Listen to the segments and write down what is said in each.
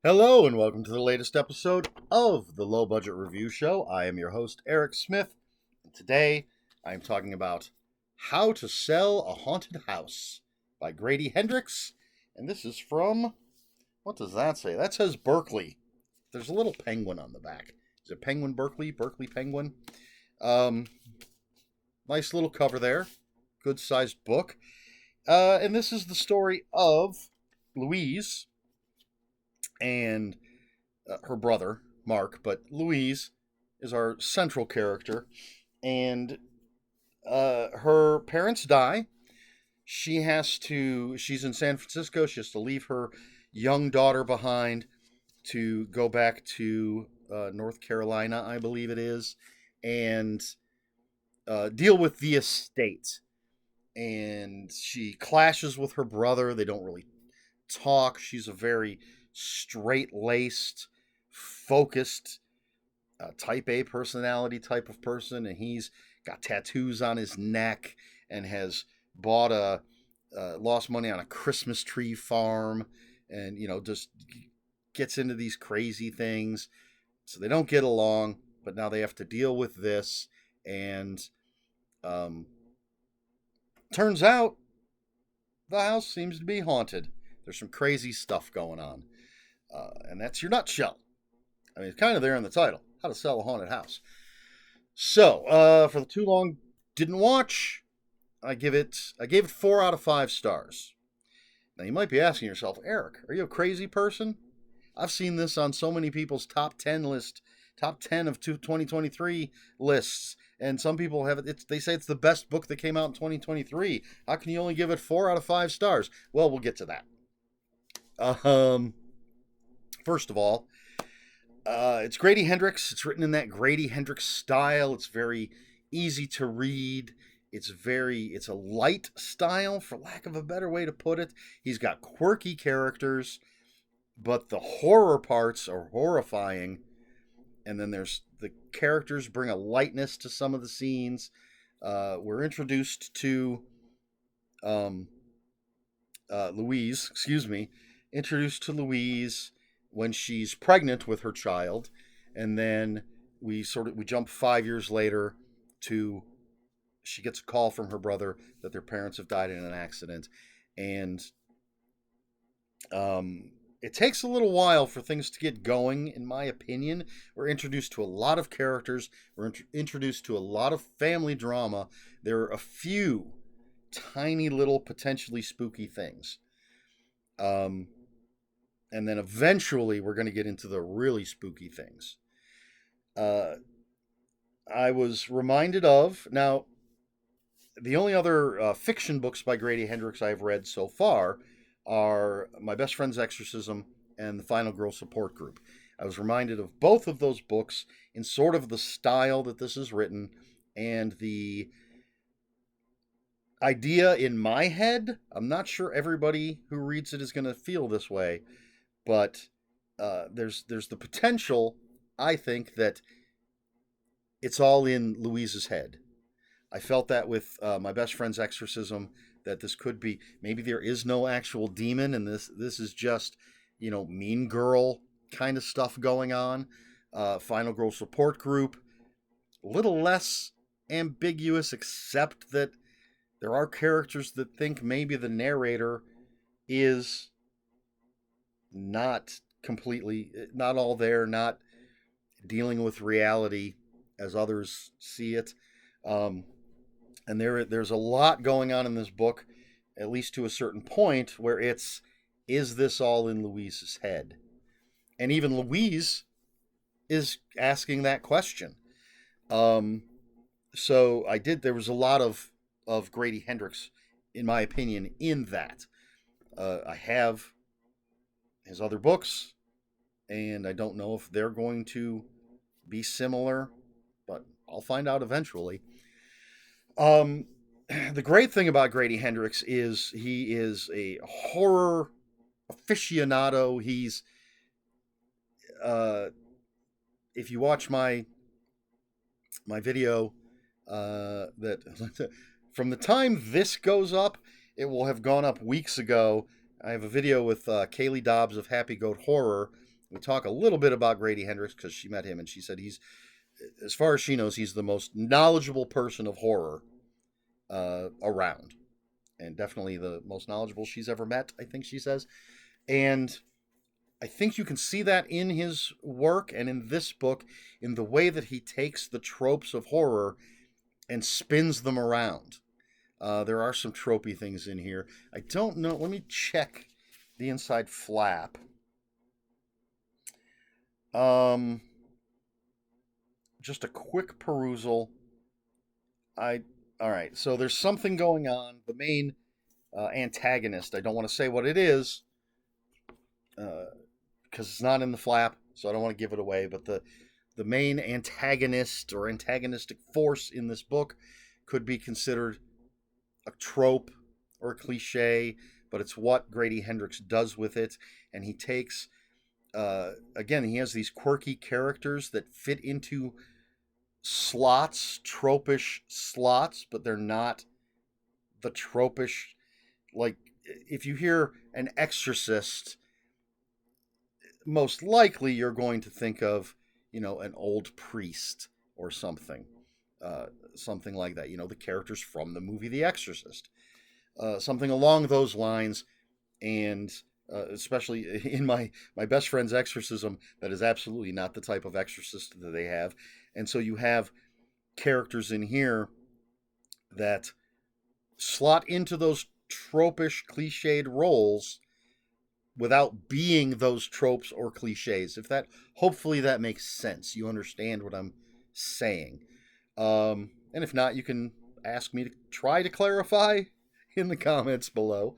Hello and welcome to the latest episode of the Low Budget Review Show. I am your host, Eric Smith, and today I am talking about How to Sell a Haunted House by Grady Hendrix. And this is from, what does that say? That says Berkeley. There's a little penguin on the back. Is it Penguin Berkeley? Berkeley Penguin? Nice little cover there. Good sized book. And this is the story of Louise and her brother, Mark, but Louise is our central character, and her parents die. She's in San Francisco. She has to leave her young daughter behind to go back to North Carolina, I believe it is, and deal with the estate. And she clashes with her brother. They don't really talk. She's a very straight-laced, focused, type A personality type of person, and he's got tattoos on his neck and has bought lost money on a Christmas tree farm, and just gets into these crazy things. So they don't get along, but now they have to deal with this, and turns out the house seems to be haunted. There's some crazy stuff going on. And that's your nutshell. I mean, it's kind of there in the title, How to Sell a Haunted House. So, for the too long didn't watch, I gave it 4 out of 5 stars. Now, you might be asking yourself, Eric, are you a crazy person? I've seen this on so many people's top 10 of 2023 lists, and some people have it. They say it's the best book that came out in 2023. How can you only give it 4 out of 5 stars? Well, we'll get to that. First of all, it's Grady Hendrix. It's written in that Grady Hendrix style. It's very easy to read. It's a light style, for lack of a better way to put it. He's got quirky characters, but the horror parts are horrifying. And then there's the characters bring a lightness to some of the scenes. We're introduced to Louise when she's pregnant with her child, and then we jump 5 years later to she gets a call from her brother that their parents have died in an accident, and it takes a little while for things to get going, in my opinion. We're introduced to a lot of characters. We're introduced to a lot of family drama. There are a few tiny little potentially spooky things. And then eventually we're going to get into the really spooky things. I was reminded of, now, the only other fiction books by Grady Hendrix I've read so far are My Best Friend's Exorcism and The Final Girl Support Group. I was reminded of both of those books in sort of the style that this is written, and the idea in my head. I'm not sure everybody who reads it is going to feel this way, but there's the potential, I think, that it's all in Louise's head. I felt that with My Best Friend's Exorcism, that this could be, maybe there is no actual demon, and this is just, mean girl kind of stuff going on. Final Girl Support Group, a little less ambiguous, except that there are characters that think maybe the narrator is not all there, not dealing with reality as others see it. And there's a lot going on in this book, at least to a certain point, where is this all in Louise's head? And even Louise is asking that question. So there was a lot of Grady Hendrix, in my opinion, in that. I have his other books, and I don't know if they're going to be similar, but I'll find out eventually. The great thing about Grady Hendrix is he is a horror aficionado. He's if you watch my video, that from the time this goes up, it will have gone up weeks ago. I have a video with Kaylee Dobbs of Happy Goat Horror, We talk a little bit about Grady Hendrix because she met him and she said he's, as far as she knows, he's the most knowledgeable person of horror around, and definitely the most knowledgeable she's ever met, I think she says. And I think you can see that in his work and in this book, in the way that he takes the tropes of horror and spins them around. There are some tropey things in here. I don't know. Let me check the inside flap. Just a quick perusal. All right. So there's something going on. The main antagonist. I don't want to say what it is because it's not in the flap, so I don't want to give it away. But the main antagonist or antagonistic force in this book could be considered a trope or a cliche, but it's what Grady Hendrix does with it, and he takes. Again, he has these quirky characters that fit into slots, tropish slots, but they're not the tropish. Like, if you hear an exorcist, most likely you're going to think of, an old priest or something. Something like that. The characters from the movie The Exorcist. Something along those lines. And especially in my best friend's exorcism, that is absolutely not the type of exorcist that they have. And so you have characters in here that slot into those tropish, cliched roles without being those tropes or cliches. Hopefully that makes sense. You understand what I'm saying. And if not, you can ask me to try to clarify in the comments below.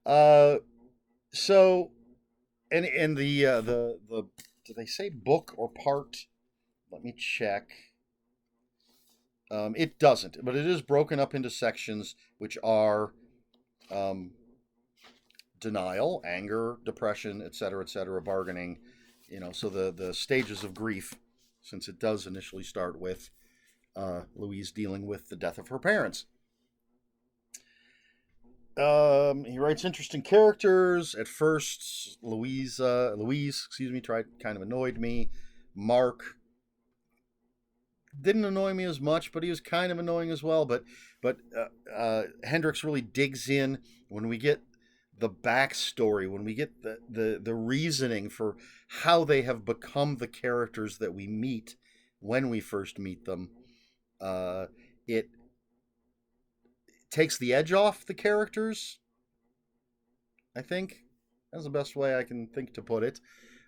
So, and the do they say book or part? Let me check. It doesn't, but it is broken up into sections, which are denial, anger, depression, etc., bargaining. So the stages of grief, since it does initially start with Louise dealing with the death of her parents. He writes interesting characters. At first, Louise, kind of annoyed me. Mark didn't annoy me as much, but he was kind of annoying as well. But Hendrix really digs in when we get the backstory, when we get the reasoning for how they have become the characters that we meet when we first meet them. It takes the edge off the characters, I think. That's the best way I can think to put it.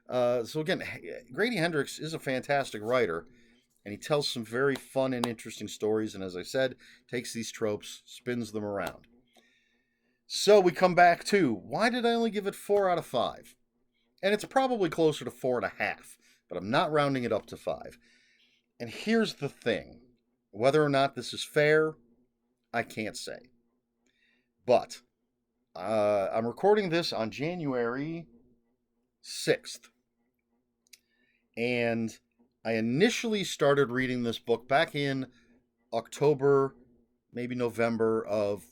So again, Grady Hendrix is a fantastic writer, and he tells some very fun and interesting stories, and as I said, takes these tropes, spins them around. So we come back to, why did I only give it 4 out of 5? And it's probably closer to 4.5, but I'm not rounding it up to 5. And here's the thing. Whether or not this is fair, I can't say. But I'm recording this on January 6th. And I initially started reading this book back in October, maybe November of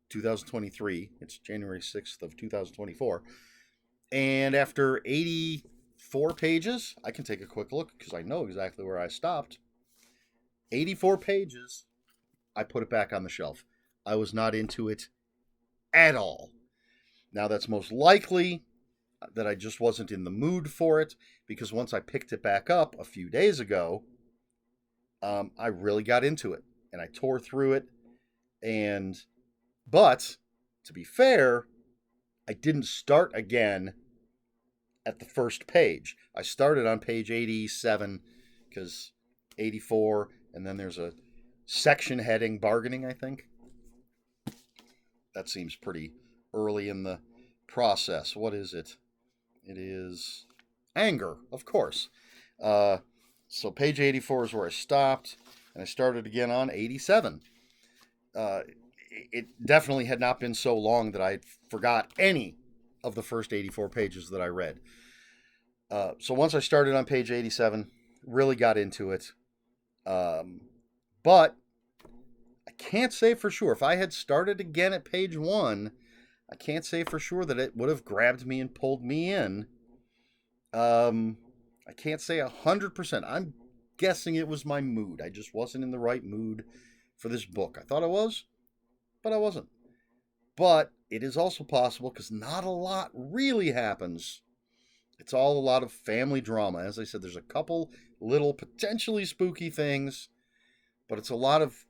2023. It's January 6th of 2024. And after 84 pages, I can take a quick look because I know exactly where I stopped. 84 pages, I put it back on the shelf. I was not into it at all. Now, that's most likely that I just wasn't in the mood for it, because once I picked it back up a few days ago, I really got into it, and I tore through it. But to be fair, I didn't start again at the first page. I started on page 87, because 84, and then there's a section heading, bargaining, I think. That seems pretty early in the process. What is it? It is anger, of course. So page 84 is where I stopped, and I started again on 87. It definitely had not been so long that I forgot any of the first 84 pages that I read. So once I started on page 87, really got into it. But I can't say for sure. If I had started again at page 1, I can't say for sure that it would have grabbed me and pulled me in I can't say 100%. I'm guessing it was my mood. I just wasn't in the right mood for this book. I thought I was, but I wasn't. But it is also possible because not a lot really happens. It's all a lot of family drama. As I said, there's a couple little potentially spooky things, but it's a lot of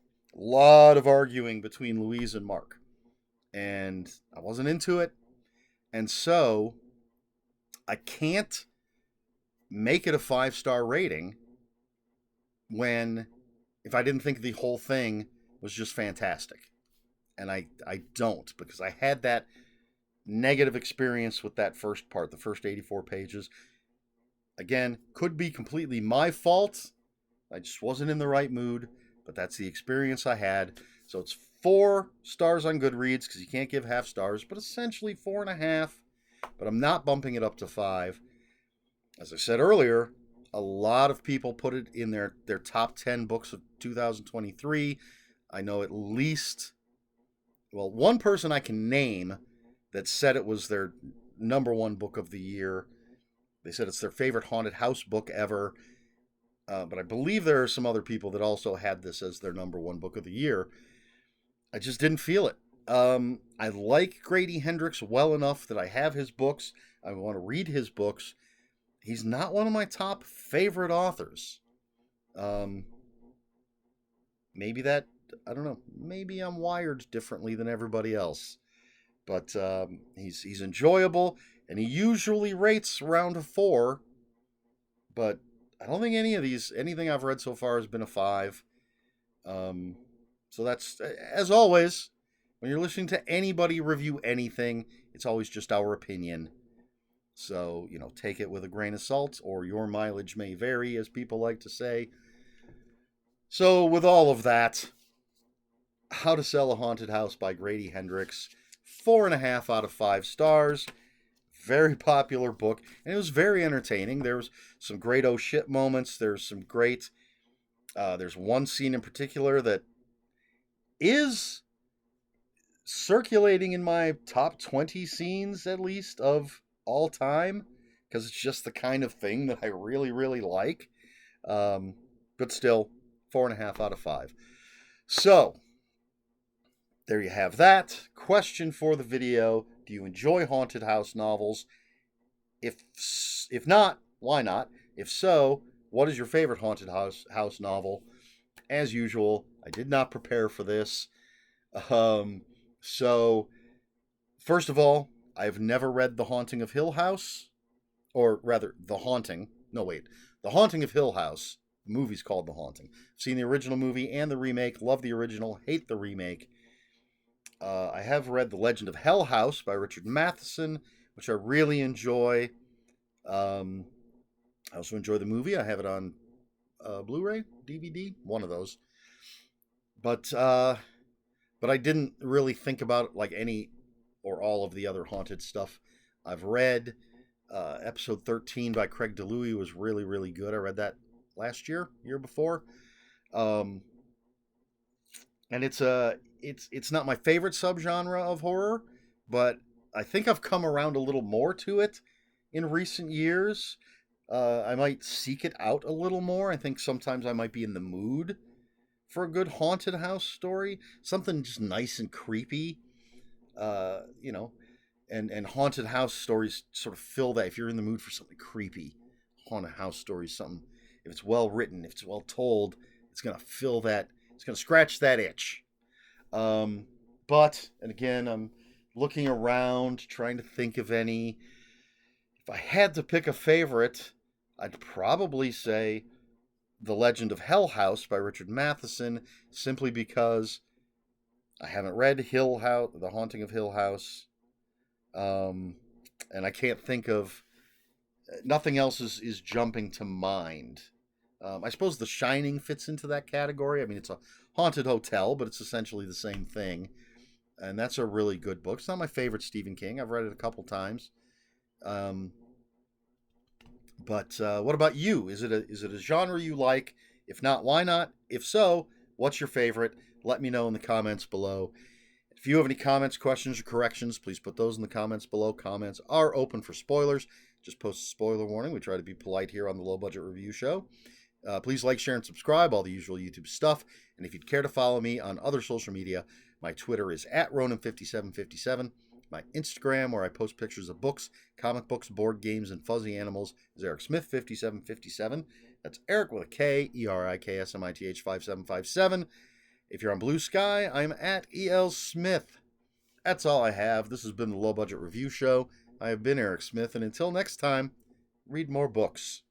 arguing between Louise and Mark. And I wasn't into it. And so I can't make it a 5-star rating when if I didn't think the whole thing was just fantastic. And I don't, because I had that negative experience with that first part, the first 84 pages. Again, could be completely my fault. I just wasn't in the right mood, but that's the experience I had. So it's 4 stars on Goodreads because you can't give half stars, but essentially 4.5. But I'm not bumping it up to 5. As I said earlier, a lot of people put it in their top 10 books of 2023. I know at least, well, one person I can name that said it was their number 1 book of the year. They said it's their favorite haunted house book ever. But I believe there are some other people that also had this as their number 1 book of the year. I just didn't feel it. I like Grady Hendrix well enough that I have his books. I want to read his books. He's not one of my top favorite authors. Maybe that, I don't know, maybe I'm wired differently than everybody else. But he's enjoyable, and he usually rates around a 4. But I don't think anything I've read so far has been a 5. So that's, as always, when you're listening to anybody review anything, it's always just our opinion. So, take it with a grain of salt, or your mileage may vary, as people like to say. So, with all of that, How to Sell a Haunted House by Grady Hendrix, 4.5 out of 5 stars. Very popular book, and it was very entertaining. There was some great oh shit moments. There's some great, there's one scene in particular that is circulating in my top 20 scenes, at least, of all time, because it's just the kind of thing that I really, really like. But still, 4.5 out of 5. So, there you have that. Question for the video: do you enjoy haunted house novels? If not, why not? If so, what is your favorite haunted house novel? As usual, I did not prepare for this. So, first of all, I've never read The Haunting of Hill House. Or rather, The Haunting. No, wait. The Haunting of Hill House. The movie's called The Haunting. I've seen the original movie and the remake. Love the original. Hate the remake. I have read The Legend of Hell House by Richard Matheson, which I really enjoy. I also enjoy the movie. I have it on Blu-ray, DVD, one of those. But I didn't really think about like any or all of the other haunted stuff I've read. Episode 13 by Craig DeLuey was really, really good. I read that last year before. And it's not my favorite subgenre of horror, but I think I've come around a little more to it in recent years. I might seek it out a little more. I think sometimes I might be in the mood for a good haunted house story, something just nice and creepy. And haunted house stories sort of fill that. If you're in the mood for something creepy, haunted house stories, something, if it's well written, if it's well told, it's gonna fill that. It's gonna scratch that itch. And again, I'm looking around, trying to think of any. If I had to pick a favorite, I'd probably say The Legend of Hell House by Richard Matheson, simply because I haven't read Hill House, The Haunting of Hill House, and I can't think of, nothing else is jumping to mind. I suppose The Shining fits into that category. I mean, it's a haunted hotel, but it's essentially the same thing. And that's a really good book. It's not my favorite Stephen King. I've read it a couple times. But what about you? Is it a genre you like? If not, why not? If so, what's your favorite? Let me know in the comments below. If you have any comments, questions, or corrections, please put those in the comments below. Comments are open for spoilers. Just post a spoiler warning. We try to be polite here on the Low Budget Review Show. Please like, share, and subscribe, all the usual YouTube stuff. And if you'd care to follow me on other social media, my Twitter is @Ronan5757. My Instagram, where I post pictures of books, comic books, board games, and fuzzy animals, is EricSmith5757. That's Eric with a K, ERIKSMITH 5757. If you're on Blue Sky, I'm @ELSmith. That's all I have. This has been the Low Budget Review Show. I have been Eric Smith, and until next time, read more books.